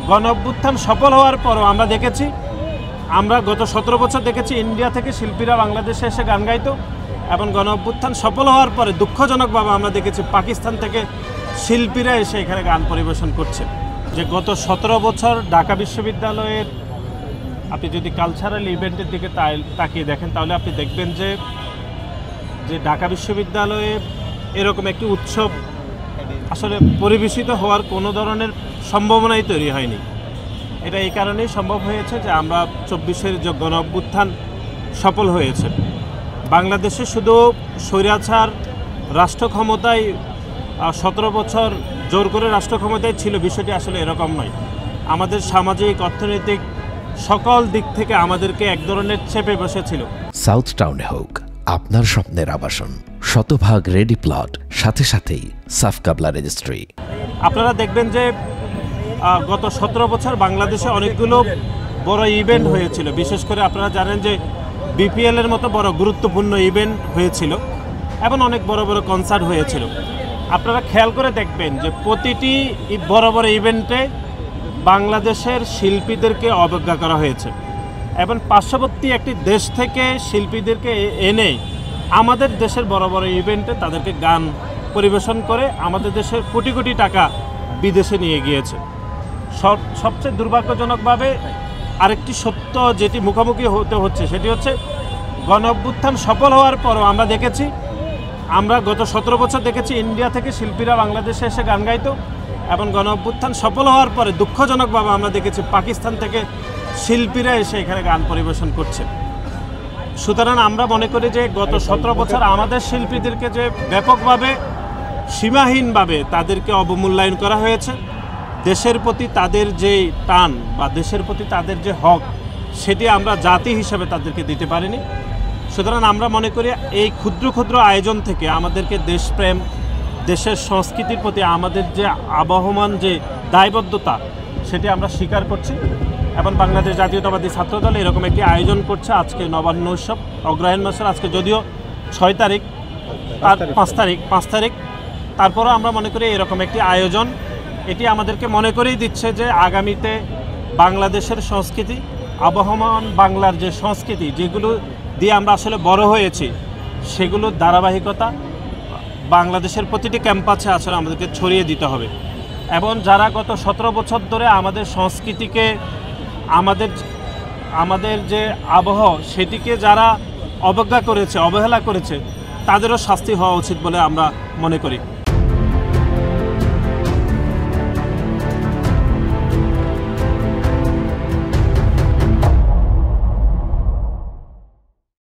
গণ অভ্যুত্থান সফল হওয়ার পরও আমরা দেখেছি, আমরা গত 17 বছর দেখেছি ইন্ডিয়া থেকে শিল্পীরা বাংলাদেশে এসে গান গাইতো, এবং গণ অভ্যুত্থান সফল হওয়ার পরে দুঃখজনকভাবে আমরা দেখেছি পাকিস্তান থেকে শিল্পীরা এসে এখানে গান পরিবেশন করছে। যে গত 17 বছর ঢাকা বিশ্ববিদ্যালয়ের আপনি যদি কালচারাল ইভেন্টের দিকে তাকিয়ে দেখেন, তাহলে আপনি দেখবেন যে ঢাকা বিশ্ববিদ্যালয়ে এরকম একটি উৎসব আসলে পরিবেশিত হওয়ার কোনো ধরনের সম্ভাবনাই তৈরি হয়নি। এটা এই কারণেই সম্ভব হয়েছে যে আমরা 24-এর যে গণ অভ্যুত্থান সফল হয়েছে। বাংলাদেশে শুধু স্বৈরাচার রাষ্ট্র ক্ষমতায় 17 বছর জোর করে রাষ্ট্র ক্ষমতায় ছিল, বিষয়টি আসলে এরকম নয়। আমাদের সামাজিক অর্থনৈতিক সকল দিক থেকে আমাদেরকে এক ধরনের চেপে বসেছিল। সাউথ টাউনে হোক আপনার স্বপ্নের আবাসন, শতভাগ রেডি প্লট, সাথে সাথেই সাফ কাবলা রেজিস্ট্রি। আপনারা দেখবেন যে গত 17 বছর বাংলাদেশে অনেকগুলো বড় ইভেন্ট হয়েছিল। বিশেষ করে আপনারা জানেন যে বিপিএল এর মতো বড় গুরুত্বপূর্ণ ইভেন্ট হয়েছিল এবং অনেক বড় বড় কনসার্ট হয়েছিল। আপনারা খেয়াল করে দেখবেন যে প্রতিটি বড় বড় ইভেন্টে বাংলাদেশের শিল্পীদেরকে অবজ্ঞা করা হয়েছে, এবং পার্শ্ববর্তী একটি দেশ থেকে শিল্পীদেরকে এনে আমাদের দেশের বড় বড় ইভেন্টে তাদেরকে গান পরিবেশন করে আমাদের দেশের কোটি কোটি টাকা বিদেশে নিয়ে গিয়েছে। সবচেয়ে দুর্ভাগ্যজনকভাবে আরেকটি সত্য যেটি মুখোমুখি হতে হচ্ছে, সেটি হচ্ছে গণ অভ্যুত্থান সফল হওয়ার পরও আমরা দেখেছি, আমরা গত 17 বছর দেখেছি ইন্ডিয়া থেকে শিল্পীরা বাংলাদেশে এসে গান গাইতো, এবং গণ অভ্যুত্থান সফল হওয়ার পরে দুঃখজনকভাবে আমরা দেখেছি পাকিস্তান থেকে শিল্পীরা এসে এখানে গান পরিবেশন করছে। সুতরাং আমরা মনে করি যে গত 17 বছর আমাদের শিল্পীদেরকে যে ব্যাপকভাবে সীমাহীনভাবে তাদেরকে অবমূল্যায়ন করা হয়েছে, দেশের প্রতি তাদের যে টান বা দেশের প্রতি তাদের যে হক, সেটি আমরা জাতি হিসাবে তাদেরকে দিতে পারিনি। সুতরাং আমরা মনে করি এই ক্ষুদ্র ক্ষুদ্র আয়োজন থেকে আমাদেরকে দেশপ্রেম, দেশের সংস্কৃতির প্রতি আমাদের যে আবহমান যে দায়বদ্ধতা, সেটি আমরা স্বীকার করছি। এবং বাংলাদেশ জাতীয়তাবাদী ছাত্রদল এরকম একটি আয়োজন করছে আজকে নবান্ন উৎসব অগ্রহায়ণ মাসের, আজকে যদিও 6 তারিখ, তার 5 তারিখ, তারপরও আমরা মনে করি এরকম একটি আয়োজন এটি আমাদেরকে মনে করেই দিচ্ছে যে আগামীতে বাংলাদেশের সংস্কৃতি, আবহমান বাংলার যে সংস্কৃতি, যেগুলো দিয়ে আমরা আসলে বড় হয়েছি, সেগুলোর ধারাবাহিকতা বাংলাদেশের প্রতিটি ক্যাম্পাসে আসলে আমাদেরকে ছড়িয়ে দিতে হবে। এবং যারা গত 17 বছর ধরে আমাদের সংস্কৃতিকে, আমাদের যে আবহ, সেটিকে যারা অবজ্ঞা করেছে, অবহেলা করেছে, তাদেরও শাস্তি হওয়া উচিত বলে আমরা মনে করি।